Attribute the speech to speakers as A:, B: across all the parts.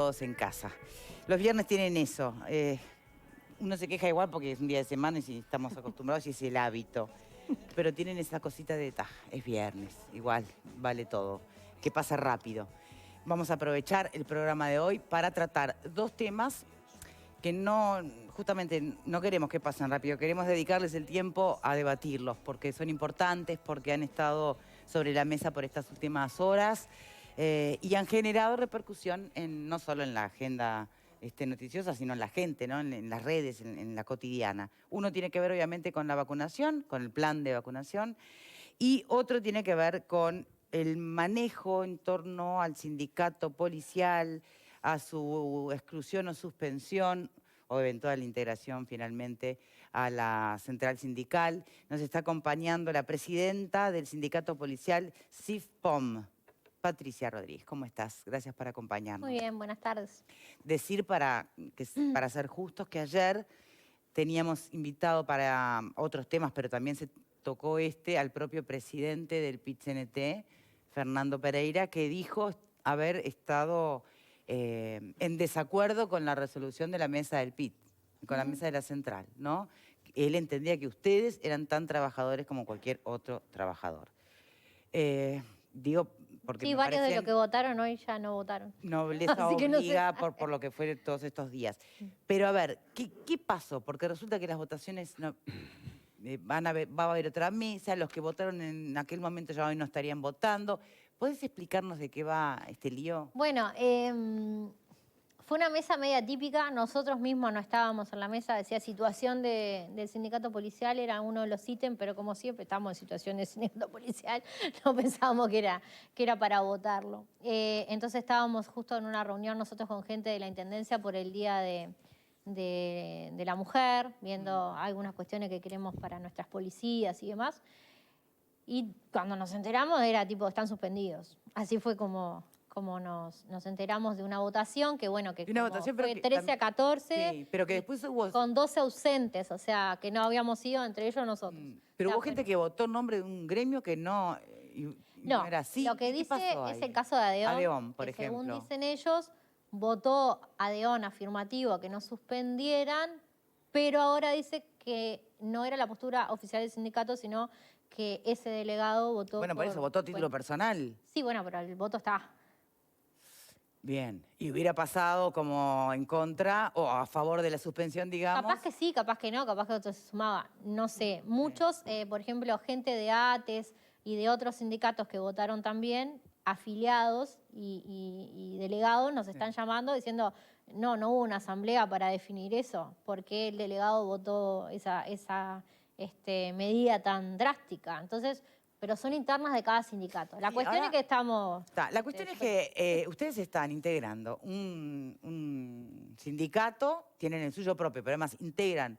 A: todos en casa. Los viernes tienen eso. Uno se queja igual porque es un día de semana y si estamos acostumbrados y es el hábito. Pero tienen esa cosita de, es viernes, igual, vale todo. Que pasa rápido. Vamos a aprovechar el programa de hoy para tratar dos temas que justamente no queremos que pasen rápido, queremos dedicarles el tiempo a debatirlos, porque son importantes, porque han estado sobre la mesa por estas últimas horas y han generado repercusión no solo en la agenda noticiosa, sino en la gente, ¿no? En las redes, en la cotidiana. Uno tiene que ver obviamente con la vacunación, con el plan de vacunación, y otro tiene que ver con el manejo en torno al sindicato policial, a su exclusión o suspensión o eventual integración finalmente a la central sindical. Nos está acompañando la presidenta del sindicato policial SIFPOM, Patricia Rodríguez. ¿Cómo estás? Gracias por acompañarnos.
B: Muy bien, buenas tardes.
A: Decir para ser justos que ayer teníamos invitado para otros temas, pero también se tocó al propio presidente del PIT-CNT, Fernando Pereira, que dijo haber estado en desacuerdo con la resolución de la mesa del PIT, con la mesa de la central, ¿no? Él entendía que ustedes eran tan trabajadores como cualquier otro trabajador. Digo, porque
B: sí, varios de los que votaron hoy ya no votaron.
A: Nobleza
B: Así que
A: obliga
B: no sé.
A: por lo que fue todos estos días. Pero a ver, ¿qué pasó? Porque resulta que las votaciones va a haber otra mesa, los que votaron en aquel momento ya hoy no estarían votando. ¿Podés explicarnos de qué va este lío?
B: Bueno, fue una mesa media típica. Nosotros mismos no estábamos en la mesa. Decía situación del sindicato policial, era uno de los ítems, pero como siempre estamos en situación de sindicato policial, no pensábamos que era para votarlo. Entonces estábamos justo en una reunión nosotros con gente de la Intendencia por el Día de la Mujer, viendo algunas cuestiones que queremos para nuestras policías y demás. Y cuando nos enteramos era tipo, están suspendidos. Así fue como nos enteramos de una votación que, bueno, que
A: Una votación,
B: fue 13 a 14.
A: Sí, pero que después hubo...
B: Con 12 ausentes, o sea, que no habíamos ido, entre ellos nosotros.
A: Pero hubo gente que votó en nombre de un gremio que no era así.
B: Lo que dice es el caso de Adeón.
A: Adeón, por ejemplo.
B: Según dicen ellos, votó Adeón afirmativo a que no suspendieran, pero ahora dice que no era la postura oficial del sindicato, sino que ese delegado votó...
A: Bueno, por eso votó a título personal.
B: Sí, bueno, pero el voto está...
A: Bien, y hubiera pasado como en contra o a favor de la suspensión, digamos.
B: Capaz que sí, capaz que no, capaz que otro se sumaba, no sé. Muchos, por ejemplo, gente de ATES y de otros sindicatos que votaron también, afiliados y delegados, nos están llamando diciendo, no hubo una asamblea para definir eso, ¿por qué el delegado votó esa medida tan drástica? Entonces... pero son internas de cada sindicato. La cuestión es que estamos...
A: La cuestión es que ustedes están integrando un sindicato, tienen el suyo propio, pero además integran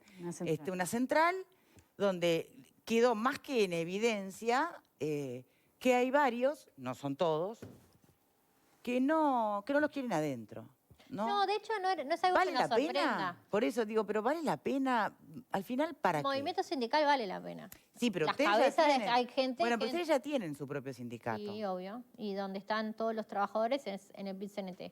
A: una central donde quedó más que en evidencia que hay varios, no son todos, que no los quieren adentro. No,
B: de hecho no es algo que nos sorprenda.
A: Pena? Por eso digo, pero ¿vale la pena? Al final, ¿para
B: el movimiento sindical vale la pena.
A: Sí, pero
B: las
A: ustedes
B: cabezas
A: ya tienen...
B: hay gente
A: Bueno, pero ustedes ya tienen su propio sindicato.
B: Sí, obvio. Y donde están todos los trabajadores es en el PIT-CNT.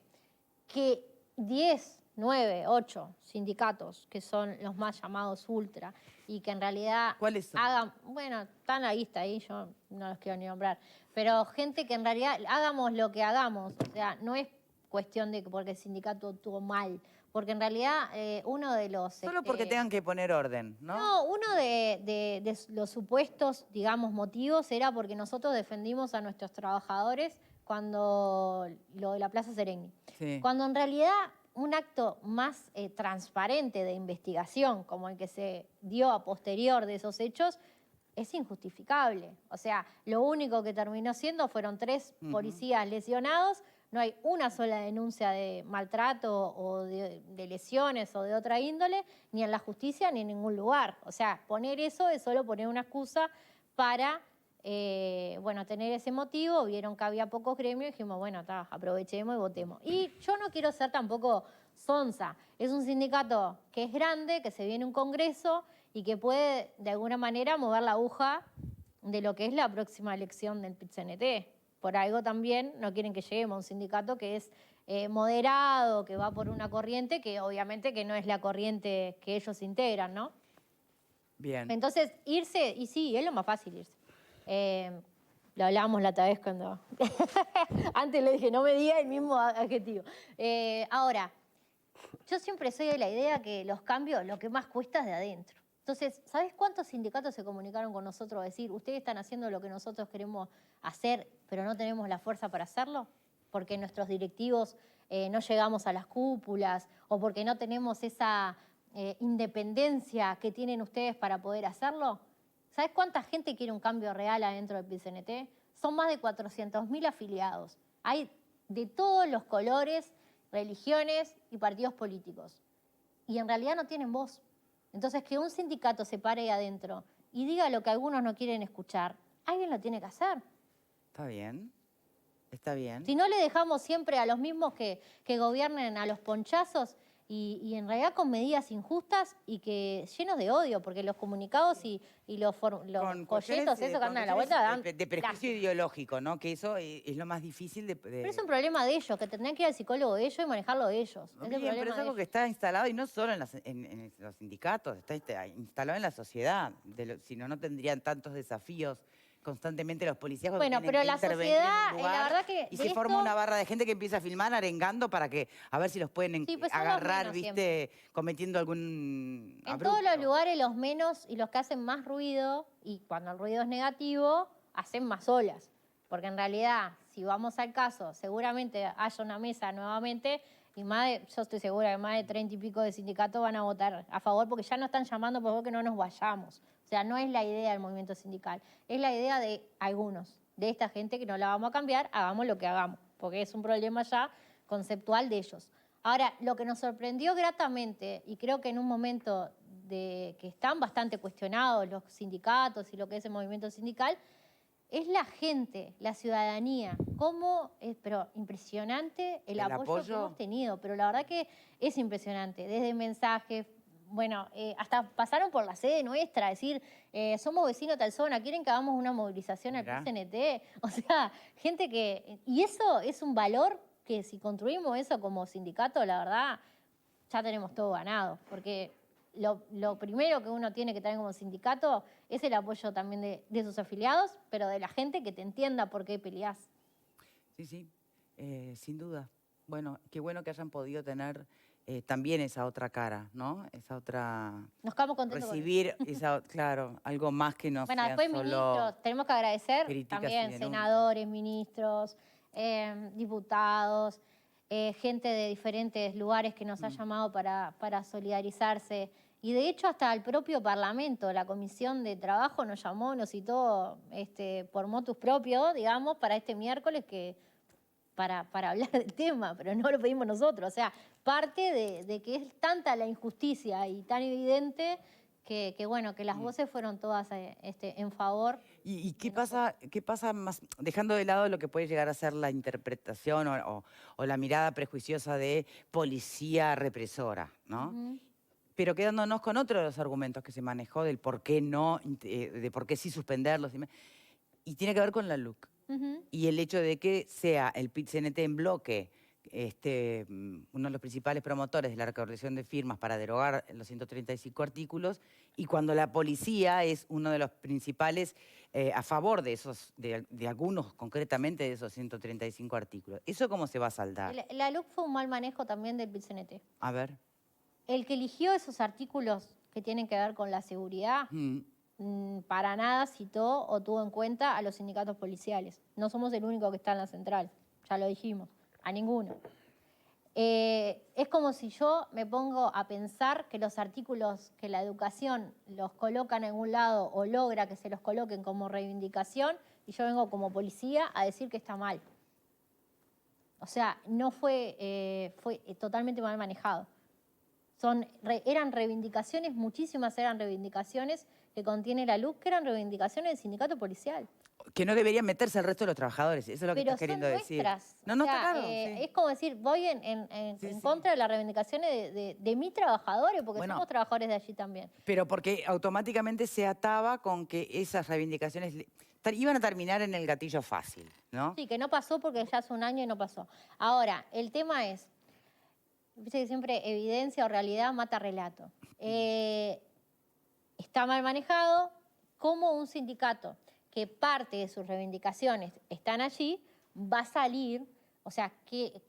B: Que 10, 9, 8 sindicatos, que son los más llamados ultra, y que en realidad...
A: ¿Cuáles son?
B: Bueno, están la lista ahí, yo no los quiero ni nombrar. Pero gente que en realidad hagamos lo que hagamos. O sea, no es cuestión de porque el sindicato actuó mal, porque en realidad uno de los...
A: Solo porque tengan que poner orden, ¿no?
B: No, uno de los supuestos, digamos, motivos era porque nosotros defendimos a nuestros trabajadores cuando lo de la Plaza Sereni. Sí. Cuando en realidad un acto más transparente de investigación, como el que se dio a posterior de esos hechos, es injustificable. O sea, lo único que terminó siendo fueron 3 policías lesionados. No hay una sola denuncia de maltrato o de lesiones o de otra índole, ni en la justicia ni en ningún lugar. O sea, poner eso es solo poner una excusa para, tener ese motivo. Vieron que había pocos gremios y dijimos, bueno, aprovechemos y votemos. Y yo no quiero ser tampoco sonsa. Es un sindicato que es grande, que se viene un congreso y que puede, de alguna manera, mover la aguja de lo que es la próxima elección del PIT-CNT. Por algo también no quieren que lleguemos a un sindicato que es moderado, que va por una corriente que obviamente que no es la corriente que ellos integran, ¿no?
A: Bien.
B: Entonces, irse, y sí, es lo más fácil irse. Lo hablábamos la otra vez cuando... Antes le dije, no me diga el mismo adjetivo. Ahora, yo siempre soy de la idea que los cambios, lo que más cuesta es de adentro. Entonces, ¿sabes cuántos sindicatos se comunicaron con nosotros a decir, ustedes están haciendo lo que nosotros queremos hacer, pero no tenemos la fuerza para hacerlo? Porque nuestros directivos no llegamos a las cúpulas o porque no tenemos esa independencia que tienen ustedes para poder hacerlo. ¿Sabes cuánta gente quiere un cambio real adentro del PIT-CNT? Son más de 400.000 afiliados. Hay de todos los colores, religiones y partidos políticos. Y en realidad no tienen voz. Entonces, que un sindicato se pare ahí adentro y diga lo que algunos no quieren escuchar, alguien lo tiene que hacer.
A: Está bien. Está bien.
B: Si no, le dejamos siempre a los mismos que gobiernen a los ponchazos y en realidad con medidas injustas y que llenos de odio, porque los comunicados y los folletos, eso que andan a la vuelta, dan
A: de prejuicio ideológico, ¿no? Que eso es lo más difícil de...
B: Pero es un problema de ellos, que tendrían que ir al psicólogo de ellos y manejarlo de ellos.
A: Bien, pero es algo que está instalado y no solo en los sindicatos, está instalado en la sociedad. Si no, no tendrían tantos desafíos constantemente los policías.
B: Bueno, pero la sociedad, la verdad que...
A: Y se forma una barra de gente que empieza a filmar arengando para que, a ver si los pueden
B: pues
A: agarrar, ¿viste? Cometiendo algún
B: En
A: abrupto.
B: todos los lugares los menos y los que hacen más ruido, y cuando el ruido es negativo, hacen más olas. Porque en realidad, si vamos al caso, seguramente haya una mesa nuevamente y yo estoy segura que más de 30 y pico de sindicatos van a votar a favor porque ya no están llamando por favor que no nos vayamos. O sea, no es la idea del movimiento sindical, es la idea de algunos, de esta gente que no la vamos a cambiar, hagamos lo que hagamos, porque es un problema ya conceptual de ellos. Ahora, lo que nos sorprendió gratamente, y creo que en un momento de que están bastante cuestionados los sindicatos y lo que es el movimiento sindical, es la gente, la ciudadanía, pero impresionante el apoyo que hemos tenido, pero la verdad que es impresionante, desde mensajes, bueno, hasta pasaron por la sede nuestra, decir, somos vecinos de tal zona, ¿quieren que hagamos una movilización al PIT-CNT? O sea, gente que... Y eso es un valor que si construimos eso como sindicato, la verdad, ya tenemos todo ganado, porque... Lo primero que uno tiene que tener como sindicato es el apoyo también de sus afiliados, pero de la gente que te entienda por qué peleás.
A: Sí, sí, sin duda. Bueno, qué bueno que hayan podido tener también esa otra cara, ¿no? Esa otra...
B: Nos quedamos contentos
A: recibir esa, claro, algo más que no
B: bueno,
A: sean
B: después
A: solo
B: ministros, tenemos que agradecer también senadores, ministros, diputados, gente de diferentes lugares que nos ha llamado para solidarizarse. Y de hecho hasta el propio Parlamento, la Comisión de Trabajo nos llamó, nos citó por motus propio, digamos, para este miércoles para hablar del tema, pero no lo pedimos nosotros. O sea, parte de que es tanta la injusticia y tan evidente que bueno, que las voces fueron todas en favor.
A: ¿Y qué pasa más, dejando de lado lo que puede llegar a ser la interpretación o la mirada prejuiciosa de policía represora, ¿no? Pero quedándonos con otro de los argumentos que se manejó del por qué no, de por qué sí suspenderlos. Y tiene que ver con la LUC. Y el hecho de que sea el PIT-CNT en bloque uno de los principales promotores de la recolección de firmas para derogar los 135 artículos, y cuando la policía es uno de los principales a favor de de algunos concretamente de esos 135 artículos. ¿Eso cómo se va a saldar?
B: La LUC fue un mal manejo también del PIT-CNT.
A: A ver.
B: El que eligió esos artículos que tienen que ver con la seguridad, para nada citó o tuvo en cuenta a los sindicatos policiales. No somos el único que está en la central, ya lo dijimos, a ninguno. Es como si yo me pongo a pensar que los artículos que la educación los colocan en un lado o logra que se los coloquen como reivindicación y yo vengo como policía a decir que está mal. O sea, no fue totalmente mal manejado. Eran reivindicaciones, muchísimas eran reivindicaciones que contiene la LUC, que eran reivindicaciones del sindicato policial.
A: Que no deberían meterse el resto de los trabajadores, eso es lo que estás queriendo decir.
B: No,
A: no, está claro. Sí.
B: Es como decir, voy en contra de las reivindicaciones de mis trabajadores, porque somos trabajadores de allí también.
A: Pero porque automáticamente se ataba con que esas reivindicaciones iban a terminar en el gatillo fácil, ¿no?
B: Sí, que no pasó porque ya hace un año y no pasó. Ahora, el tema es, viste que siempre evidencia o realidad mata relato. Está mal manejado. ¿Cómo un sindicato que parte de sus reivindicaciones están allí va a salir? O sea, ¿qué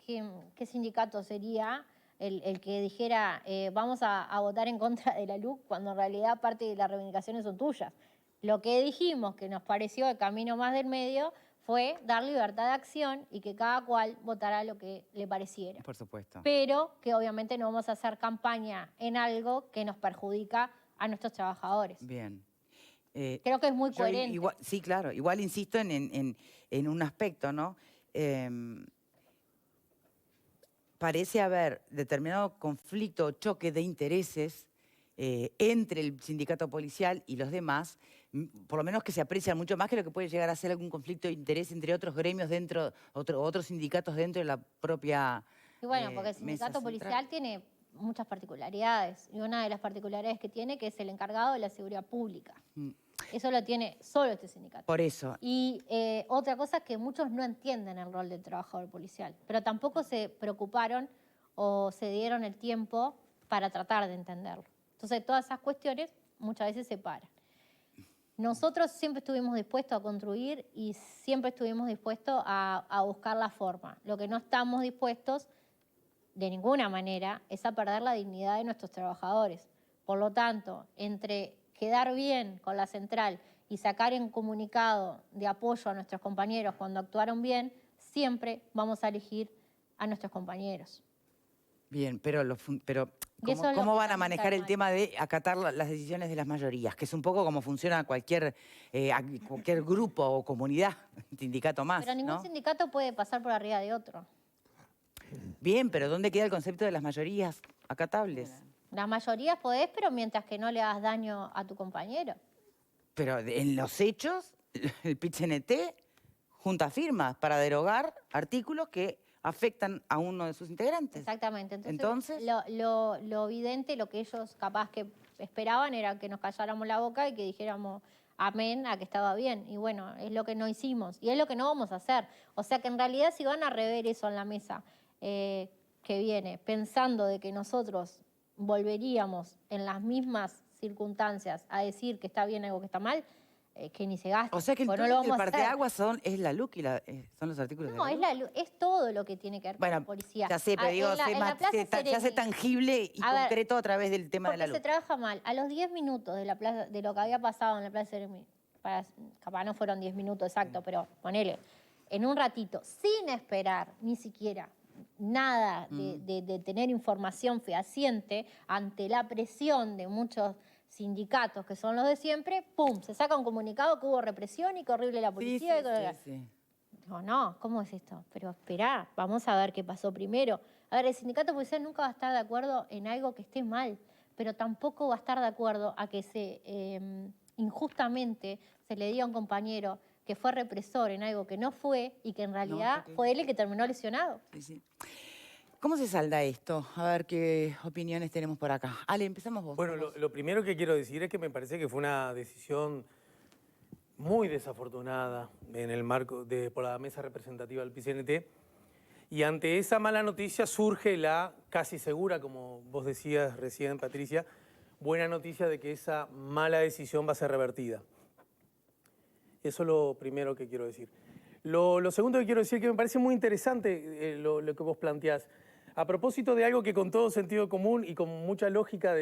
B: sindicato sería el que dijera vamos a votar en contra de la LUC cuando en realidad parte de las reivindicaciones son tuyas? Lo que dijimos que nos pareció el camino más del medio fue dar libertad de acción y que cada cual votara lo que le pareciera.
A: Por supuesto.
B: Pero que obviamente no vamos a hacer campaña en algo que nos perjudica a nuestros trabajadores.
A: Bien.
B: Creo que es muy coherente.
A: Igual, sí, claro. Igual insisto en un aspecto, ¿no? Parece haber determinado conflicto o choque de intereses entre el sindicato policial y los demás, por lo menos que se aprecian mucho más que lo que puede llegar a ser algún conflicto de interés entre otros gremios dentro, otros sindicatos dentro de la propia
B: y bueno, porque el sindicato policial tiene muchas particularidades, y una de las particularidades que tiene que es el encargado de la seguridad pública. Eso lo tiene solo este sindicato.
A: Por eso.
B: Y otra cosa es que muchos no entienden el rol del trabajador policial, pero tampoco se preocuparon o se dieron el tiempo para tratar de entenderlo. Entonces, todas esas cuestiones muchas veces se paran. Nosotros siempre estuvimos dispuestos a construir y siempre estuvimos dispuestos a buscar la forma. Lo que no estamos dispuestos, de ninguna manera, es a perder la dignidad de nuestros trabajadores. Por lo tanto, entre quedar bien con la central y sacar un comunicado de apoyo a nuestros compañeros cuando actuaron bien, siempre vamos a elegir a nuestros compañeros.
A: Bien, pero ¿cómo van a manejar el tema de acatar las decisiones de las mayorías? Que es un poco como funciona cualquier grupo o comunidad, sindicato más,
B: pero ningún sindicato puede pasar por arriba de otro.
A: Bien, pero ¿dónde queda el concepto de las mayorías acatables?
B: Las mayorías podés, pero mientras que no le hagas daño a tu compañero.
A: Pero en los hechos, el PIT-CNT junta firmas para derogar artículos que afectan a uno de sus integrantes.
B: Exactamente. Entonces lo evidente, lo que ellos capaz que esperaban era que nos calláramos la boca y que dijéramos amén a que estaba bien. Y bueno, es lo que no hicimos y es lo que no vamos a hacer. O sea que en realidad si van a rever eso en la mesa que viene, pensando de que nosotros volveríamos en las mismas circunstancias a decir que está bien algo que está mal, que ni se gasta.
A: O sea que entonces el parteaguas es la LUC y son los artículos de la LUC.
B: No, es todo lo que tiene que ver con la policía.
A: Ya sé, pero digo, se hace tangible y concreto a través del tema de la LUC.
B: Porque se trabaja mal. A los 10 minutos de la plaza, de lo que había pasado en la Plaza Seremi, capaz no fueron 10 minutos exactos, pero ponele, en un ratito, sin esperar ni siquiera nada de tener información fehaciente ante la presión de muchos sindicatos que son los de siempre, ¡pum!, se saca un comunicado que hubo represión y que horrible la policía.
A: Sí.
B: Digo, no, ¿cómo es esto? Pero esperá, vamos a ver qué pasó primero. A ver, el sindicato policial nunca va a estar de acuerdo en algo que esté mal, pero tampoco va a estar de acuerdo a que injustamente se le diga a un compañero que fue represor en algo que no fue y que en realidad fue él el que terminó lesionado.
A: Sí. ¿Cómo se salda esto? A ver qué opiniones tenemos por acá. Ale, empezamos vos.
C: Bueno, lo primero que quiero decir es que me parece que fue una decisión muy desafortunada en el marco por la mesa representativa del PIT-CNT. Y ante esa mala noticia surge la casi segura, como vos decías recién, Patricia, buena noticia de que esa mala decisión va a ser revertida. Eso es lo primero que quiero decir. Lo segundo que quiero decir es que me parece muy interesante lo que vos planteás. A propósito de algo que con todo sentido común y con mucha lógica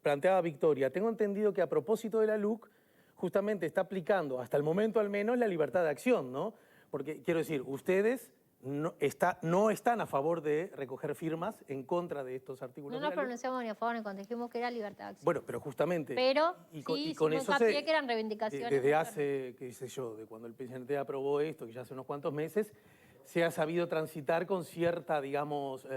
C: planteaba Victoria, tengo entendido que a propósito de la LUC justamente está aplicando, hasta el momento al menos, la libertad de acción, ¿no? Porque, quiero decir, ustedes no están a favor de recoger firmas en contra de estos artículos.
B: No nos pronunciamos ni a favor ni contra, dijimos que era libertad de acción.
C: Bueno, pero justamente...
B: Pero sí con eso que eran reivindicaciones.
C: Desde hace, qué sé yo, de cuando el PIT-CNT aprobó esto, que ya hace unos cuantos meses, se ha sabido transitar con cierta, digamos,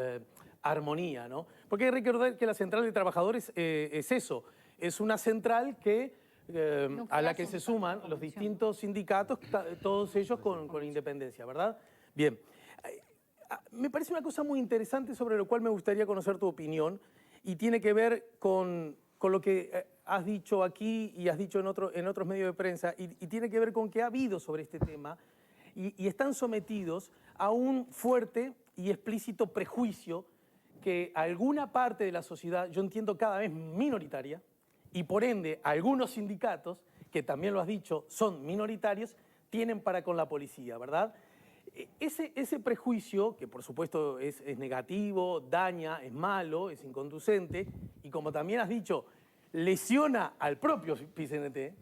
C: armonía, ¿no? Porque hay que recordar que la central de trabajadores es eso, es una central que a la que se suman los distintos sindicatos, todos ellos con independencia, ¿verdad? Bien. Me parece una cosa muy interesante sobre lo cual me gustaría conocer tu opinión y tiene que ver con lo que has dicho aquí y has dicho en otros medios de prensa y tiene que ver con que ha habido sobre este tema y están sometidos a un fuerte y explícito prejuicio que alguna parte de la sociedad, yo entiendo cada vez minoritaria, y por ende algunos sindicatos, que también lo has dicho, son minoritarios, tienen para con la policía, ¿verdad? Ese prejuicio, que por supuesto es negativo, daña, es malo, es inconducente, y como también has dicho, lesiona al propio PCNT,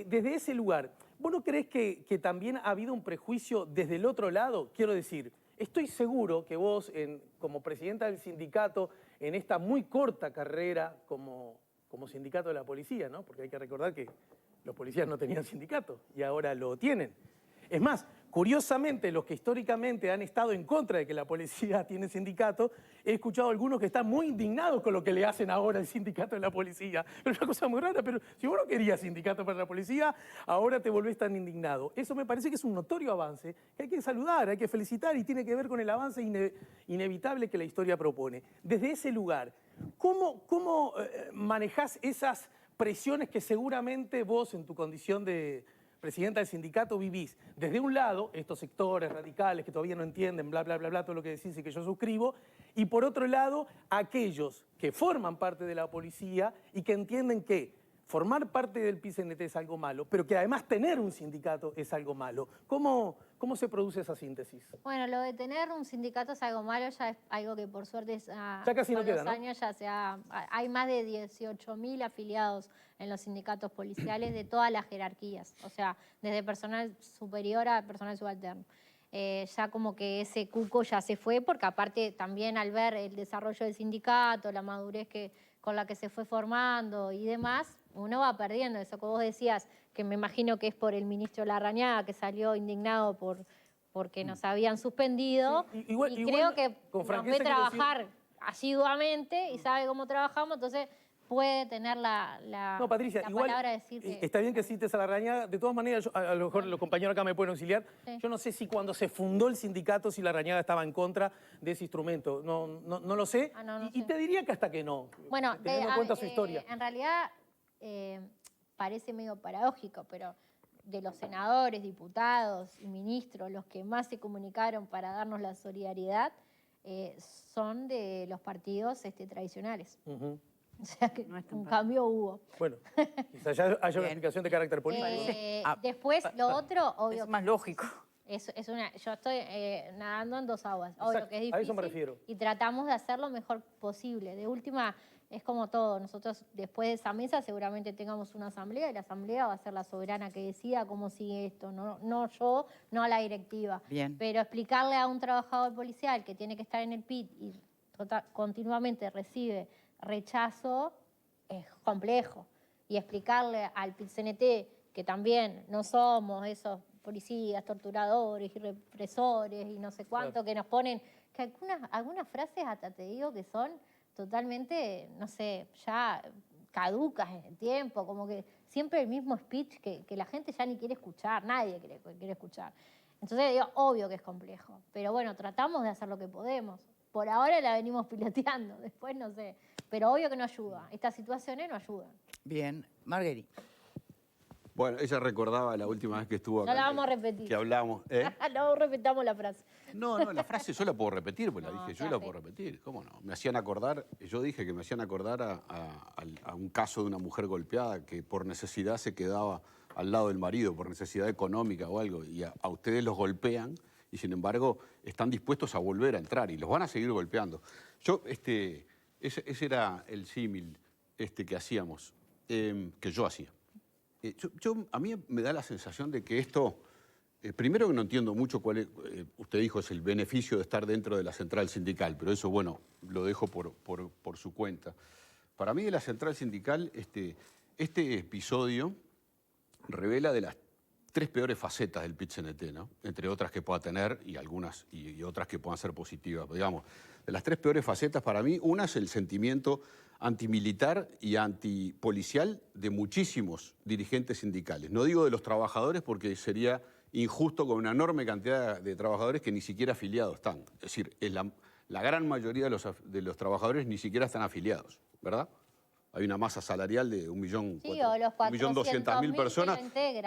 C: desde ese lugar, ¿vos no crees que también ha habido un prejuicio desde el otro lado? Quiero decir, estoy seguro que vos, como presidenta del sindicato, en esta muy corta carrera como sindicato de la policía, ¿no? Porque hay que recordar que los policías no tenían sindicato y ahora lo tienen. Es más, curiosamente, los que históricamente han estado en contra de que la policía tiene sindicato, he escuchado a algunos que están muy indignados con lo que le hacen ahora al sindicato de la policía. Pero es una cosa muy rara, pero si vos no querías sindicato para la policía, ahora te volvés tan indignado. Eso me parece que es un notorio avance, que hay que saludar, hay que felicitar y tiene que ver con el avance inevitable que la historia propone. Desde ese lugar, ¿cómo manejás esas presiones que seguramente vos en tu condición de presidenta del sindicato vivís? Desde un lado, estos sectores radicales que todavía no entienden, bla, bla, bla, bla, todo lo que decís y que yo suscribo, y por otro lado, aquellos que forman parte de la policía y que entienden que formar parte del PCNT es algo malo, pero que además tener un sindicato es algo malo. ¿Cómo se produce esa síntesis?
B: Bueno, lo de tener un sindicato es algo malo, ya es algo que por suerte
C: ya casi no queda, ¿no?
B: años ya hay más de 18.000 afiliados en los sindicatos policiales de todas las jerarquías, o sea, desde personal superior a personal subalterno. Ya como que ese cuco ya se fue, porque aparte también al ver el desarrollo del sindicato, la madurez con la que se fue formando y demás, uno va perdiendo eso que vos decías, que me imagino que es por el ministro Larrañaga, que salió indignado porque nos habían suspendido,
C: sí,
B: y
C: igual,
B: creo que
C: con
B: nos
C: franqueza
B: ve trabajar asiduamente y sabe cómo trabajamos, entonces puede tener
C: no, Patricia,
B: la
C: igual,
B: palabra de decir que...
C: está bien que cites a Larrañaga. De todas maneras, a lo mejor los compañeros acá me pueden auxiliar.
B: Sí.
C: Yo no sé si cuando se fundó el sindicato, si Larrañaga estaba en contra de ese instrumento. No lo sé.
B: No
C: y
B: sé.
C: te diría que hasta que no,
B: Bueno,
C: teniendo en cuenta su historia.
B: En realidad parece medio paradójico, pero de los senadores, diputados y ministros, los que más se comunicaron para darnos la solidaridad son de los partidos tradicionales. O sea que un cambio hubo.
C: Bueno, quizás haya una explicación de carácter político.
B: Después, lo otro, obvio.
D: Es más lógico.
B: Yo estoy nadando en dos aguas. Obvio que es difícil.
C: A eso me refiero.
B: Y tratamos de hacer lo mejor posible. De última, es como todo. Nosotros, después de esa mesa, seguramente tengamos una asamblea y la asamblea va a ser la soberana que decida cómo sigue esto. No yo, no a la directiva.
A: Bien.
B: Pero explicarle a un trabajador policial que tiene que estar en el PIT y continuamente recibe rechazo es complejo. Y explicarle al PIT-CNT que también no somos esos policías, torturadores y represores y no sé cuánto, claro, que nos ponen, que algunas frases hasta te digo que son totalmente, no sé, ya caducas en el tiempo, como que siempre el mismo speech que la gente ya ni quiere escuchar, nadie quiere escuchar. Entonces digo, obvio que es complejo, pero bueno, tratamos de hacer lo que podemos. Por ahora la venimos piloteando, después no sé. Pero obvio que no ayuda. Estas situaciones no ayudan.
A: Bien. Marguerite.
E: Bueno, ella recordaba la última vez que estuvo acá.
B: No la vamos a repetir.
E: Que hablamos.
B: No repetamos la frase.
E: No, la frase yo la puedo repetir, pues la dije yo y la puedo repetir. ¿Cómo no? Me hacían acordar, yo dije que me hacían acordar a un caso de una mujer golpeada que por necesidad se quedaba al lado del marido, por necesidad económica o algo, y a ustedes los golpean y sin embargo están dispuestos a volver a entrar y los van a seguir golpeando. Ese era el símil que hacíamos, que yo hacía. A mí me da la sensación de que esto, primero que no entiendo mucho cuál es, usted dijo, es el beneficio de estar dentro de la central sindical, pero eso, bueno, lo dejo por su cuenta. Para mí de la central sindical, este episodio revela de las tres peores facetas del PIT-CNT, ¿no? Entre otras que pueda tener y algunas y otras que puedan ser positivas. Digamos, de las tres peores facetas para mí, una es el sentimiento antimilitar y antipolicial de muchísimos dirigentes sindicales. No digo de los trabajadores porque sería injusto con una enorme cantidad de trabajadores que ni siquiera afiliados están. Es decir, la gran mayoría de los trabajadores ni siquiera están afiliados, ¿verdad? Hay una masa salarial de 1.200.000 personas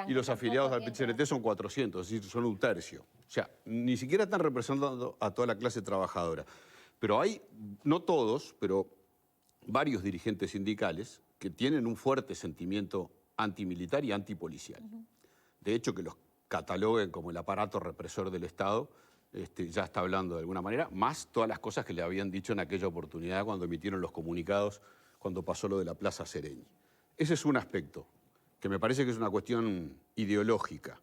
E: y los afiliados al PIT-CNT son 400, es decir, son un tercio. O sea, ni siquiera están representando a toda la clase trabajadora. Pero hay, no todos, pero varios dirigentes sindicales que tienen un fuerte sentimiento antimilitar y antipolicial. De hecho, que los cataloguen como el aparato represor del Estado, ya está hablando de alguna manera, más todas las cosas que le habían dicho en aquella oportunidad cuando emitieron los comunicados cuando pasó lo de la Plaza Sereñi. Ese es un aspecto, que me parece que es una cuestión ideológica.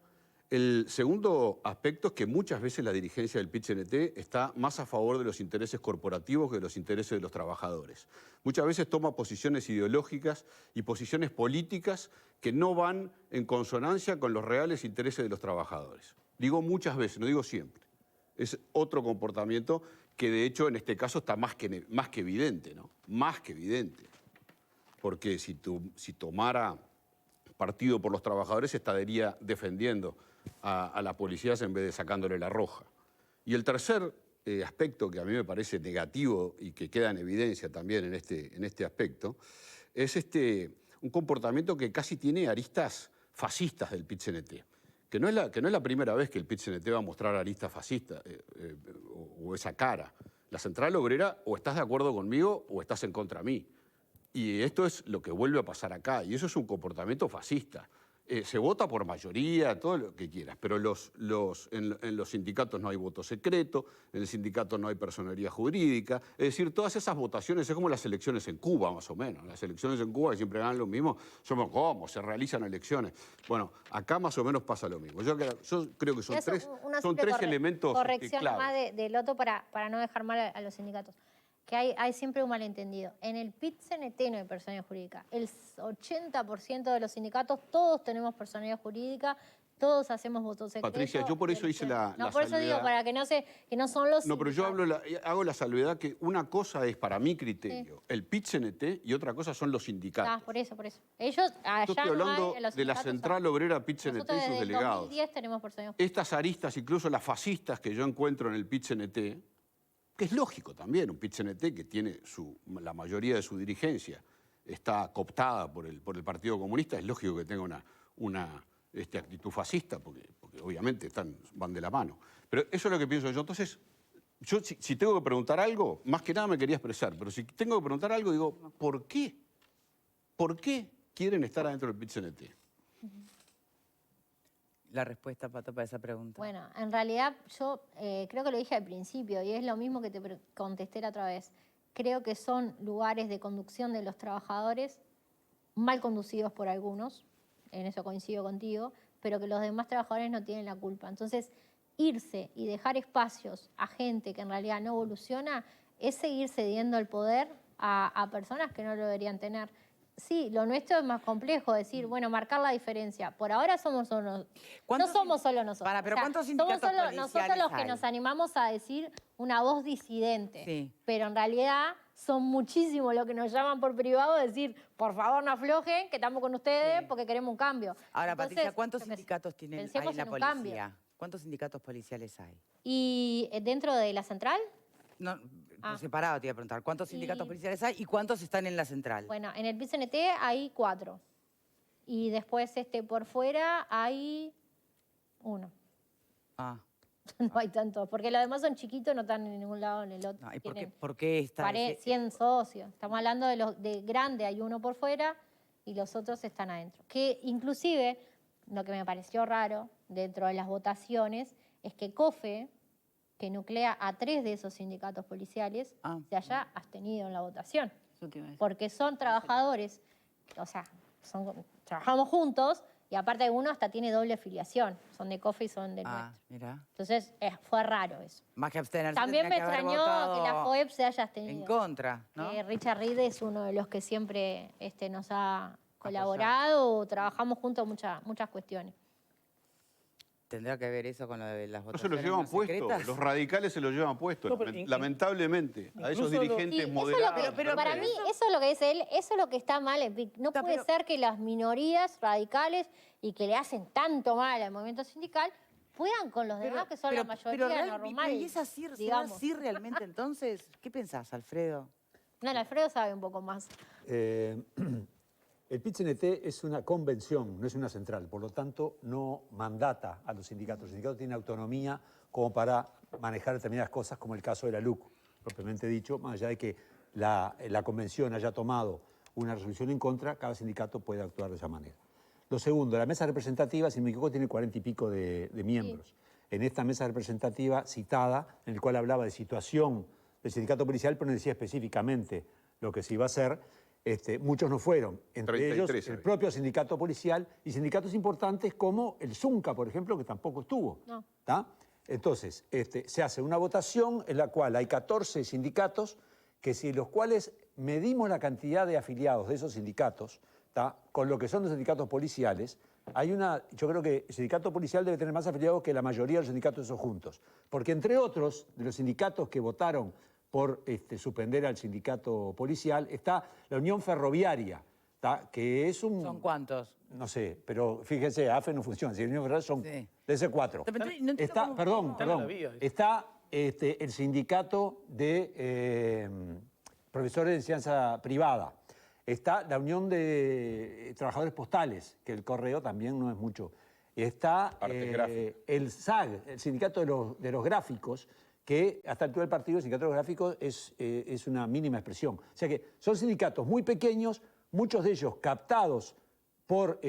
E: El segundo aspecto es que muchas veces la dirigencia del PIT-CNT está más a favor de los intereses corporativos que de los intereses de los trabajadores. Muchas veces toma posiciones ideológicas y posiciones políticas que no van en consonancia con los reales intereses de los trabajadores. Digo muchas veces, no digo siempre. Es otro comportamiento que de hecho en este caso está más que evidente, ¿no? Más que evidente. Porque si tomara partido por los trabajadores estaría defendiendo a las policías en vez de sacándole la roja. Y el tercer aspecto que a mí me parece negativo y que queda en evidencia también en este aspecto es un comportamiento que casi tiene aristas fascistas del PIT-CNT. Que no es la primera vez que el PIT-CNT va a mostrar aristas fascistas o esa cara. La Central Obrera o estás de acuerdo conmigo o estás en contra de mí. Y esto es lo que vuelve a pasar acá, y eso es un comportamiento fascista. Se vota por mayoría, todo lo que quieras, pero en los sindicatos no hay voto secreto, en el sindicato no hay personería jurídica, es decir, todas esas votaciones es como las elecciones en Cuba, más o menos. Las elecciones en Cuba, que siempre ganan lo mismo, somos ¿cómo? Se realizan elecciones. Bueno, acá más o menos pasa lo mismo. Yo creo que son tres elementos
B: corrección
E: claves.
B: Más de Loto para no dejar mal a los sindicatos. Que hay siempre un malentendido. En el PIT-CNT no hay personalidad jurídica. El 80% de los sindicatos, todos tenemos personalidad jurídica, todos hacemos votos secretos.
E: Patricia, yo por eso hice la
B: por eso digo, para que no son los
E: No, pero yo hago la salvedad que una cosa es, para mi criterio, el PIT-CNT y otra cosa son los sindicatos.
B: Por eso. Ellos, allá
E: yo estoy hablando de la Central Obrera PIT-CNT y sus delegados.
B: En 2010 tenemos personalidad jurídica.
E: Estas aristas, incluso las fascistas que yo encuentro en el PIT-CNT, que es lógico también, un PIT-CNT que tiene la mayoría de su dirigencia está cooptada por el Partido Comunista, es lógico que tenga una actitud fascista, porque obviamente van de la mano. Pero eso es lo que pienso yo. Entonces, yo si tengo que preguntar algo, más que nada me quería expresar, pero si tengo que preguntar algo, digo, ¿por qué? ¿Por qué quieren estar adentro del PIT-CNT?
A: La respuesta, Pato, para esa pregunta.
B: Bueno, en realidad yo creo que lo dije al principio y es lo mismo que te contesté la otra vez. Creo que son lugares de conducción de los trabajadores mal conducidos por algunos, en eso coincido contigo, pero que los demás trabajadores no tienen la culpa. Entonces, irse y dejar espacios a gente que en realidad no evoluciona es seguir cediendo el poder a personas que no lo deberían tener. Sí, lo nuestro es más complejo, decir, bueno, marcar la diferencia. Por ahora somos solo no somos solo nosotros.
A: Pero ¿cuántos sindicatos
B: somos solo
A: policiales
B: nosotros los
A: hay?
B: que nos animamos a decir una voz disidente.
A: Sí.
B: Pero en realidad son muchísimos los que nos llaman por privado a decir, por favor no aflojen, que estamos con ustedes porque queremos un cambio.
A: Ahora,
B: Entonces,
A: Patricia, ¿cuántos sindicatos hay en la
B: un cambio.
A: policía? ¿Cuántos sindicatos policiales hay?
B: ¿Y dentro de la central?
A: No, por separado te iba a preguntar. ¿Cuántos sindicatos policiales hay y cuántos están en la central?
B: Bueno, en el PIT-CNT hay 4. Y después por fuera hay 1. No hay tantos, porque los demás son chiquitos, no están en ningún lado en el otro.
A: ¿Y por qué está?
B: 100 socios. Estamos hablando de grande, hay 1 por fuera y los otros están adentro. Que inclusive, lo que me pareció raro dentro de las votaciones, es que COFE, que nuclea a 3 de esos sindicatos policiales, se haya abstenido en la votación. Porque son trabajadores, o sea, trabajamos juntos y aparte uno hasta tiene doble afiliación. Son de COFE y son de nuestro.
A: Mira.
B: Entonces fue raro eso.
A: Más que abstenerse.
B: También me extrañó que la FOEP se haya abstenido.
A: En contra, ¿no?
B: Richard Reed es uno de los que siempre nos ha colaborado, trabajamos juntos muchas cuestiones.
A: ¿Tendrá que ver eso con lo de las
E: No se
A: votaciones
E: lo llevan
A: no
E: puesto,
A: secretas?
E: los radicales se lo llevan puesto,
C: No, pero
E: lamentablemente. A esos dirigentes
B: Sí,
E: moderados.
B: para mí, eso es lo que dice él, eso es lo que está mal en PIC. No puede ser que las minorías radicales y que le hacen tanto mal al movimiento sindical puedan con los demás, que son la mayoría normal.
A: ¿Y es así, será así realmente entonces? ¿Qué pensás, Alfredo?
B: No, Alfredo sabe un poco más.
D: El PIT-CNT es una convención, no es una central, por lo tanto no mandata a los sindicatos. Los sindicatos tienen autonomía como para manejar determinadas cosas, como el caso de la LUC, propiamente dicho, más allá de que la convención haya tomado una resolución en contra, cada sindicato puede actuar de esa manera. Lo segundo, la mesa representativa, si no me equivoco, tiene 40 y pico de miembros. Sí. En esta mesa representativa citada, en la cual hablaba de situación del sindicato policial, pero no decía específicamente lo que se iba a hacer, muchos no fueron, entre 33, ellos el propio sindicato policial y sindicatos importantes como el ZUNCA, por ejemplo, que tampoco estuvo. No. Entonces, se hace una votación en la cual hay 14 sindicatos, que si los cuales medimos la cantidad de afiliados de esos sindicatos, con lo que son los sindicatos policiales, yo creo que el sindicato policial debe tener más afiliados que la mayoría de los sindicatos esos juntos. Porque entre otros, de los sindicatos que votaron por suspender al sindicato policial, está la Unión Ferroviaria, que es un...
A: ¿Son cuántos?
D: No sé, pero fíjese, AFE no funciona, si la Unión Ferroviaria son de ese 4.
A: No
D: está, perdón, está el sindicato de profesores de enseñanza privada, está la Unión de Trabajadores Postales, que el correo también no es mucho, está el SAG, el sindicato de los gráficos, que hasta el actual partido, el sindicato de los gráficos, es una mínima expresión. O sea que son sindicatos muy pequeños, muchos de ellos captados por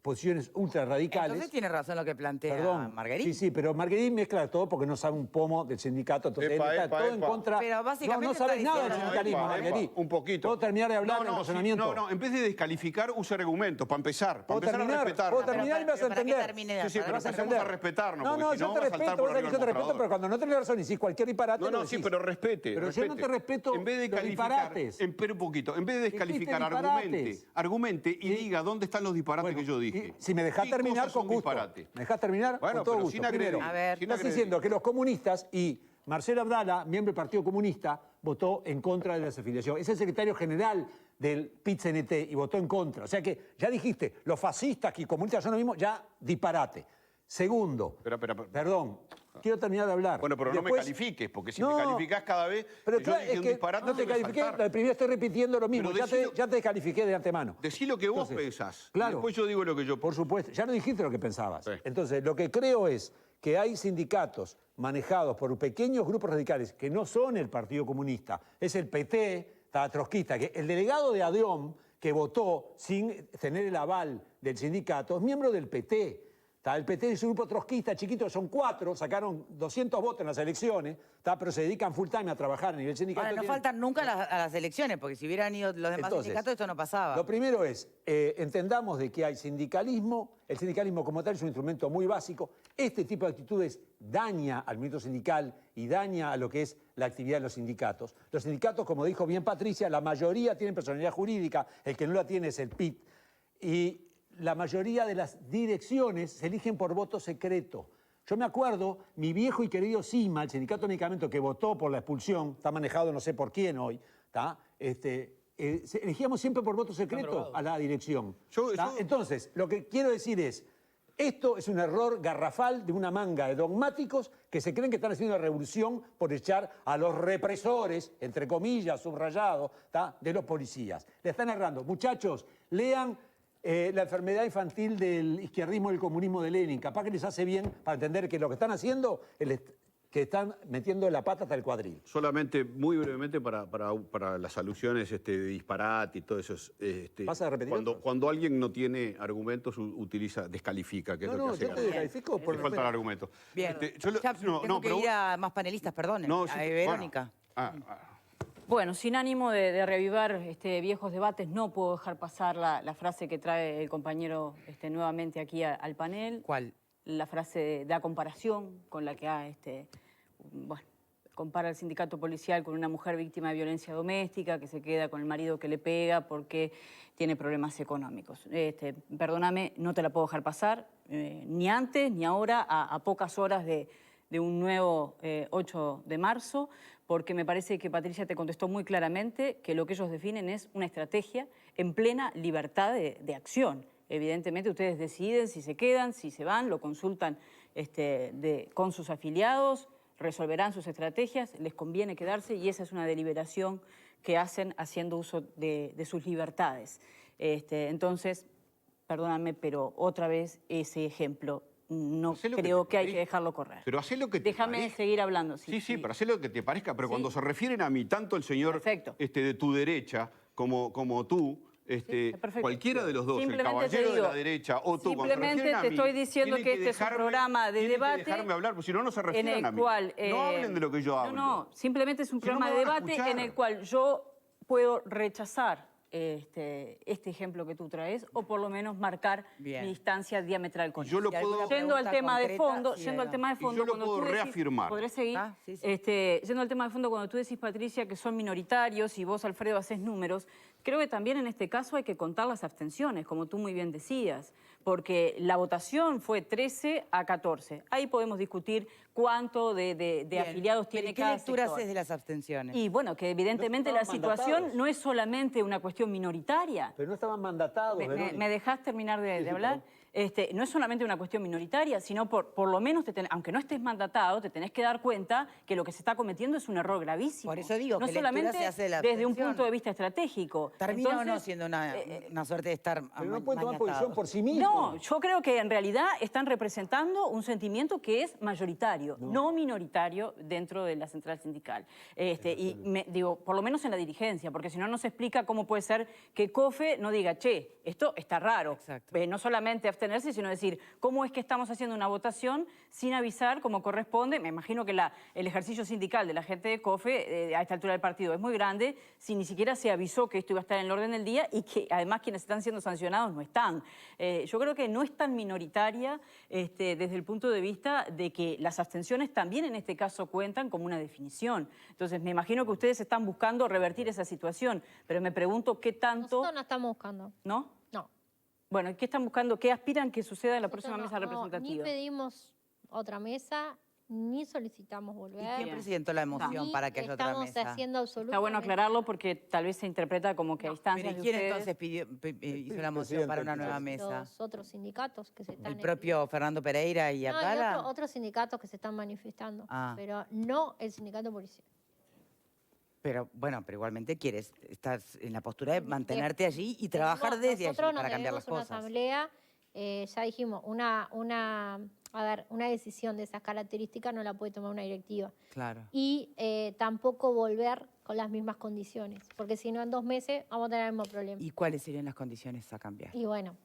D: posiciones ultra radicales.
A: Entonces tiene razón lo que plantea Marguerite.
D: Sí, pero Marguerite mezcla todo porque no sabe un pomo del sindicato. Entonces está todo en contra.
A: Pero básicamente
D: no sabes nada del sindicalismo, Marguerite.
E: Un poquito.
D: ¿Puedo terminar de hablar del razonamiento?
E: No, en vez de descalificar, use argumentos, para empezar. Para empezar a respetar.
D: ¿Puedo terminar y me vas a entender?
E: Sí, pero empecemos a respetarnos.
D: No, yo te respeto, pero cuando no tenés razón y decís cualquier disparate.
E: No, sí, pero respete.
D: Pero yo no te respeto los disparates.
E: Espera un poquito. En vez de descalificar, argumente y diga dónde están los disparates que yo dije.
D: Si me dejás terminar, con gusto. ¿Me dejás terminar?
E: Bueno,
D: con todo
E: pero
D: gusto.
E: sin agredir.
D: Estás diciendo que los comunistas y Marcelo Abdala, miembro del Partido Comunista, votó en contra de la desafiliación. Es el secretario general del PIT-CNT y votó en contra. O sea que ya dijiste, los fascistas y comunistas son lo mismo, ya disparate. Segundo, perdón, quiero terminar de hablar.
E: Bueno, pero después, no me califiques, porque si me calificás cada vez pero yo dije un disparate, no te califiqué,
D: la primera estoy repitiendo lo mismo, ya te descalifiqué de antemano.
E: Decí lo que vos pensás,
D: claro,
E: después yo digo lo que yo pienso.
D: Por supuesto, ya no dijiste lo que pensabas. Sí. Entonces, lo que creo es que hay sindicatos manejados por pequeños grupos radicales que no son el Partido Comunista, es el PT, trotskista, que el delegado de ADEOM que votó sin tener el aval del sindicato es miembro del PT. El PT es un grupo trotskista chiquito, son 4, sacaron 200 votos en las elecciones, pero se dedican full time a trabajar a nivel sindical.
A: Ahora, no faltan nunca a las elecciones, porque si hubieran ido los demás sindicatos, esto no pasaba.
D: Lo primero es, entendamos de que hay sindicalismo, el sindicalismo como tal es un instrumento muy básico, este tipo de actitudes daña al movimiento sindical y daña a lo que es la actividad de los sindicatos. Los sindicatos, como dijo bien Patricia, la mayoría tienen personalidad jurídica, el que no la tiene es el PIT, y la mayoría de las direcciones se eligen por voto secreto. Yo me acuerdo, mi viejo y querido CIMA, el sindicato de medicamentos que votó por la expulsión, está manejado no sé por quién hoy, elegíamos siempre por voto secreto a la dirección. Entonces, lo que quiero decir es, esto es un error garrafal de una manga de dogmáticos que se creen que están haciendo una revolución por echar a los represores, entre comillas, subrayados, de los policías. Le están errando. Muchachos, lean la enfermedad infantil del izquierdismo y el comunismo de Lenin. Capaz que les hace bien para entender que lo que están haciendo es que están metiendo la pata hasta el cuadril.
E: Solamente, muy brevemente, para las alusiones de disparate y todo eso.
D: ¿Vas a repetir?
E: Cuando alguien no tiene argumentos, descalifica, que es lo que hace.
D: Yo te descalifico por
E: falta el argumento.
A: Bien, tengo que ir a más panelistas, perdón. Verónica.
F: Bueno, sin ánimo de reavivar viejos debates, no puedo dejar pasar la frase que trae el compañero nuevamente aquí al panel.
A: ¿Cuál?
F: La frase de la comparación con la que ha... compara el sindicato policial con una mujer víctima de violencia doméstica que se queda con el marido que le pega porque tiene problemas económicos. Perdóname, no te la puedo dejar pasar, ni antes ni ahora, a pocas horas de un nuevo 8 de marzo, porque me parece que Patricia te contestó muy claramente que lo que ellos definen es una estrategia en plena libertad de acción. Evidentemente ustedes deciden si se quedan, si se van, lo consultan con sus afiliados, resolverán sus estrategias, les conviene quedarse y esa es una deliberación que hacen haciendo uso de sus libertades. Entonces, perdóname, pero otra vez ese ejemplo no creo que hay que dejarlo correr.
E: Pero hacé lo que te
F: Déjame
E: parezca.
F: seguir hablando.
E: Sí, pero hacé lo que te parezca. Pero
F: Sí.
E: cuando se refieren a mí, tanto el señor de tu derecha como tú, cualquiera de los dos, el caballero de la derecha o tú, cuando se refieren a mí,
F: te estoy diciendo que este es un programa de debate.
E: Dejarme hablar, porque si no, no se refieren
F: en el
E: a mí.
F: cual,
E: no hablen de lo que yo hablo.
F: No, simplemente es un programa de debate en el cual yo puedo rechazar este ejemplo que tú traes o por lo menos marcar mi distancia diametral con él.
E: Yo lo puedo...
F: Yendo al tema de fondo,
E: yo lo puedo reafirmar.
F: ¿Podré seguir?
A: Sí.
F: Yendo al tema de fondo, cuando tú decís, Patricia, que son minoritarios y vos, Alfredo, haces números, creo que también en este caso hay que contar las abstenciones, como tú muy bien decías, porque la votación fue 13 a 14. Ahí podemos discutir cuánto de afiliados tiene cada sector.
A: ¿Qué lectura haces de las abstenciones?
F: Y bueno, que evidentemente la situación no es solamente una cuestión minoritaria.
D: Pero no estaban mandatados,
F: ¿Me dejás terminar de hablar? No es solamente una cuestión minoritaria, sino por lo menos, aunque no estés mandatado, te tenés que dar cuenta que lo que se está cometiendo es un error gravísimo.
A: Por eso digo,
F: no
A: que
F: solamente
A: se hace de la
F: desde un
A: abstención.
F: punto de vista estratégico.
A: ¿Termina
F: Entonces,
A: o no siendo una suerte de estar
D: Pero no pueden tomar posición por sí mismos.
F: No, yo creo que en realidad están representando un sentimiento que es mayoritario, no minoritario dentro de la central sindical. Digo, por lo menos en la dirigencia, porque si no, no se explica cómo puede ser que COFE no diga, che, esto está raro.
A: Exacto.
F: No solamente abstenerse, sino decir, ¿cómo es que estamos haciendo una votación sin avisar como corresponde? Me imagino que el ejercicio sindical de la gente de COFE a esta altura del partido es muy grande, si ni siquiera se avisó que esto iba a estar en el orden del día y que además quienes están siendo sancionados no están. Yo creo que no es tan minoritaria desde el punto de vista de que las abstenciones también en este caso cuentan como una definición. Entonces me imagino que ustedes están buscando revertir esa situación, pero me pregunto qué tanto...
B: Nosotros no estamos buscando.
F: ¿No?
B: No.
F: Bueno, ¿qué están buscando? ¿Qué aspiran que suceda en la
B: Nosotros
F: próxima mesa representativa?
B: Ni pedimos otra mesa, ni solicitamos volver.
A: ¿Y quién presentó la emoción para que haya otra mesa?
B: Estamos haciendo absolutamente...
F: Está bueno aclararlo porque tal vez se interpreta como que a instancias
A: ¿Pero
F: de
A: quién
F: ustedes...
A: entonces hizo la moción para una nueva mesa?
B: Los otros sindicatos que se están...
A: ¿El propio Fernando Pereira y
B: No,
A: Abdala?
B: y otros sindicatos que se están manifestando,
A: Ah.
B: pero no el sindicato policial.
A: Pero bueno, pero igualmente estás en la postura de mantenerte allí y trabajar desde allí para cambiar las
B: Nosotros
A: cosas.
B: no tenemos una asamblea, ya dijimos, una decisión de esas características no la puede tomar una directiva.
A: Claro.
B: Y tampoco volver con las mismas condiciones, porque si no en 2 meses vamos a tener el mismo problema.
A: ¿Y cuáles serían las condiciones a cambiar?
B: Y bueno,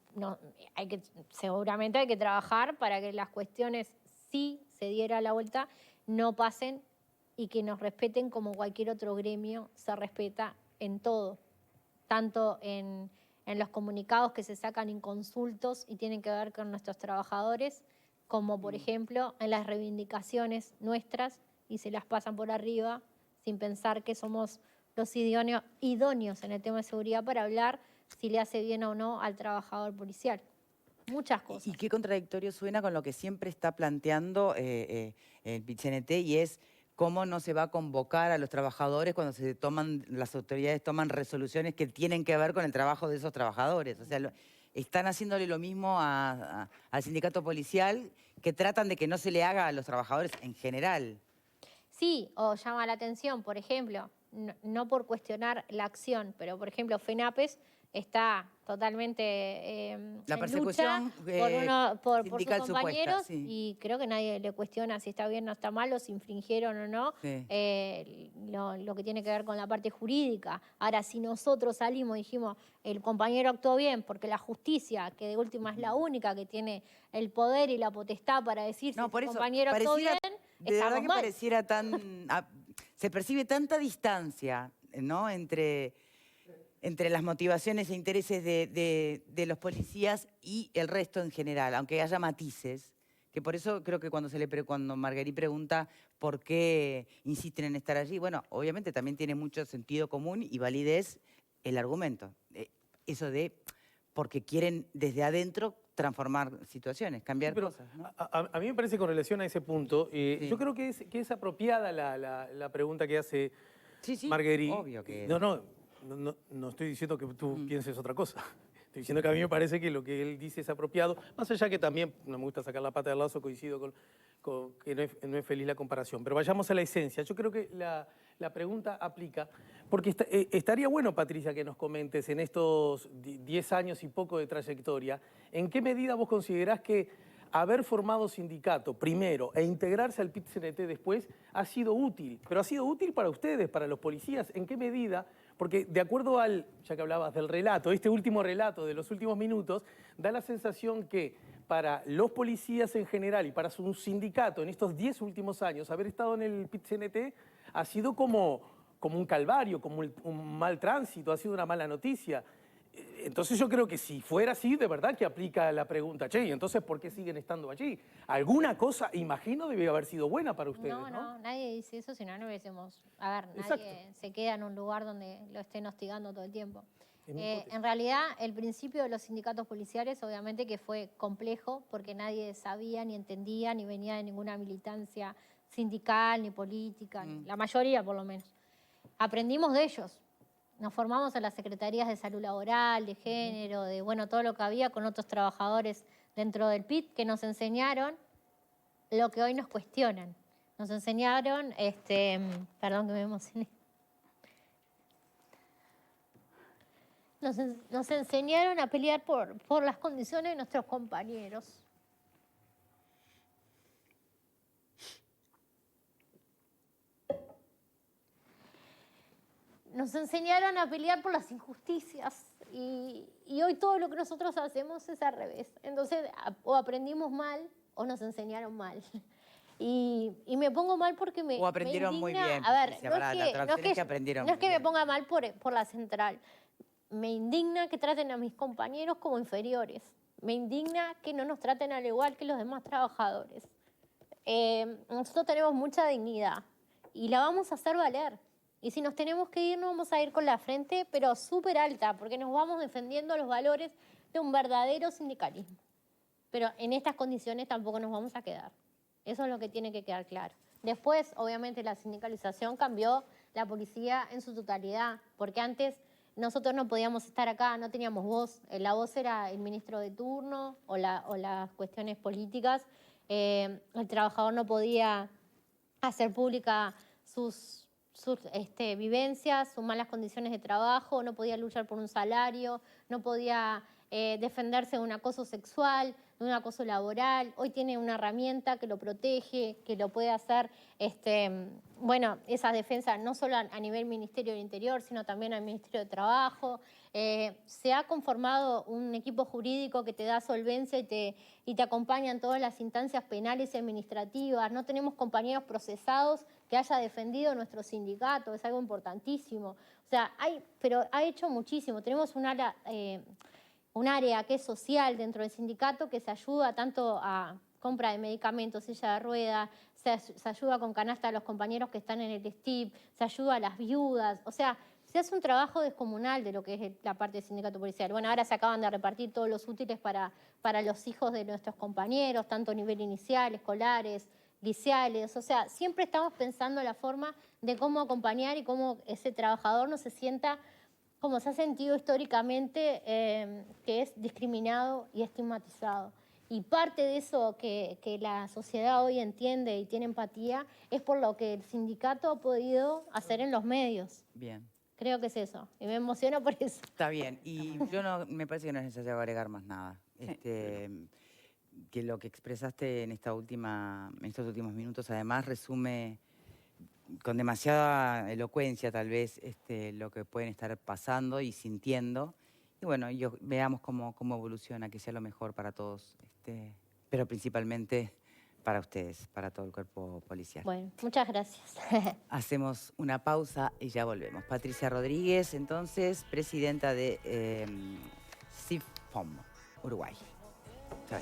B: seguramente hay que trabajar para que las cuestiones, si se diera la vuelta, no pasen y que nos respeten como cualquier otro gremio se respeta en todo, tanto en los comunicados que se sacan inconsultos y tienen que ver con nuestros trabajadores, como por ejemplo en las reivindicaciones nuestras y se las pasan por arriba sin pensar que somos los idóneos en el tema de seguridad para hablar si le hace bien o no al trabajador policial. Muchas cosas.
A: Y qué contradictorio suena con lo que siempre está planteando el PIT-CNT y es cómo no se va a convocar a los trabajadores cuando las autoridades toman resoluciones que tienen que ver con el trabajo de esos trabajadores. O sea, están haciéndole lo mismo al sindicato policial, que tratan de que no se le haga a los trabajadores en general.
B: Sí, o llama la atención, por ejemplo, no por cuestionar la acción, pero por ejemplo FENAPES está totalmente
A: La
B: en
A: persecución
B: lucha por sus
A: sindical
B: compañeros
A: supuesta, sí.
B: y creo que nadie le cuestiona si está bien o está mal, o si infringieron o no
A: Sí.
B: lo que tiene que ver con la parte jurídica. Ahora, si nosotros salimos y dijimos el compañero actuó bien porque la justicia, que de última es la única que tiene el poder y la potestad para decir si
A: por
B: el
A: eso,
B: compañero actuó bien,
A: de verdad
B: estamos
A: que
B: mal.
A: pareciera se percibe tanta distancia, ¿no? entre las motivaciones e intereses de los policías y el resto en general, aunque haya matices, Que por eso creo que cuando Marguerite pregunta por qué insisten en estar allí, bueno, obviamente también tiene mucho sentido común y validez el argumento. Eso de porque quieren desde adentro transformar situaciones, cambiar cosas, ¿no?
C: A mí me parece con relación a ese punto, yo creo que es apropiada la pregunta que hace Marguerite.
A: Obvio que es.
C: No estoy diciendo que tú pienses otra cosa. Estoy diciendo que a mí me parece que lo que él dice es apropiado, más allá que también, no me gusta sacar la pata del lazo, coincido con que no es feliz la comparación. Pero vayamos a la esencia. Yo creo que la pregunta aplica, porque estaría bueno, Patricia, que nos comentes en estos 10 años y poco de trayectoria, ¿en qué medida vos considerás que haber formado sindicato primero e integrarse al PIT-CNT después ha sido útil? Pero ha sido útil para ustedes, para los policías, ¿en qué medida? Porque de acuerdo al, ya que hablabas del relato, este último relato de los últimos minutos, da la sensación que para los policías en general y para su sindicato en estos 10 últimos años, haber estado en el PIT-CNT ha sido como un calvario, como un mal tránsito, ha sido una mala noticia. Entonces yo creo que si fuera así, de verdad que aplica la pregunta, che, ¿y entonces por qué siguen estando allí? Alguna cosa, imagino, debe haber sido buena para ustedes, ¿no?
B: No, nadie dice eso, si no, no hubiésemos... A ver,
C: Exacto.
B: nadie se queda en un lugar donde lo estén hostigando todo el tiempo. En realidad, el principio de los sindicatos policiales, obviamente que fue complejo, porque nadie sabía, ni entendía, ni venía de ninguna militancia sindical, ni política, la mayoría por lo menos. Aprendimos de ellos. Nos formamos en las secretarías de salud laboral, de género, de bueno, todo lo que había con otros trabajadores dentro del PIT que nos enseñaron lo que hoy nos cuestionan. Nos enseñaron, perdón que me emocioné. Nos enseñaron a pelear por las condiciones de nuestros compañeros. Nos enseñaron a pelear por las injusticias y hoy todo lo que nosotros hacemos es al revés. Entonces, o aprendimos mal o nos enseñaron mal. Y me pongo mal porque
A: o aprendieron muy bien.
B: A ver,
A: no es que
B: me ponga mal por la central. Me indigna que traten a mis compañeros como inferiores. Me indigna que no nos traten al igual que los demás trabajadores. Nosotros tenemos mucha dignidad y la vamos a hacer valer. Y si nos tenemos que ir, nos vamos a ir con la frente, pero súper alta, porque nos vamos defendiendo los valores de un verdadero sindicalismo. Pero en estas condiciones tampoco nos vamos a quedar. Eso es lo que tiene que quedar claro. Después, obviamente, la sindicalización cambió la policía en su totalidad, porque antes nosotros no podíamos estar acá, no teníamos voz. La voz era el ministro de turno o las cuestiones políticas. El trabajador no podía hacer pública sus vivencias, sus malas condiciones de trabajo, no podía luchar por un salario, no podía defenderse de un acoso sexual, de un acoso laboral. Hoy tiene una herramienta que lo protege, que lo puede hacer, esas defensas no solo a nivel Ministerio del Interior, sino también al Ministerio de Trabajo. Se ha conformado un equipo jurídico que te da solvencia y te acompaña en todas las instancias penales y administrativas. No tenemos compañeros procesados que haya defendido nuestro sindicato, es algo importantísimo. O sea, pero ha hecho muchísimo. Tenemos un área que es social dentro del sindicato que se ayuda tanto a compra de medicamentos, silla de ruedas, se ayuda con canasta a los compañeros que están en el STIP, se ayuda a las viudas. O sea, se hace un trabajo descomunal de lo que es la parte del sindicato policial. Bueno, ahora se acaban de repartir todos los útiles para los hijos de nuestros compañeros, tanto a nivel inicial, escolares, liceales. O sea, siempre estamos pensando la forma de cómo acompañar y cómo ese trabajador no se sienta como se ha sentido históricamente, que es discriminado y estigmatizado. Y parte de eso que la sociedad hoy entiende y tiene empatía es por lo que el sindicato ha podido hacer en los medios.
A: Bien.
B: Creo que es eso. Y me emociona por eso.
A: Está bien. Y me parece que no es necesario agregar más nada. Que lo que expresaste en estos últimos minutos, además, resume con demasiada elocuencia, tal vez, lo que pueden estar pasando y sintiendo. Y bueno, veamos cómo evoluciona, que sea lo mejor para todos, pero principalmente para ustedes, para todo el cuerpo policial.
B: Bueno, muchas gracias.
A: Hacemos una pausa y ya volvemos. Patricia Rodríguez, entonces, presidenta de CIFPOM, Uruguay. Chao.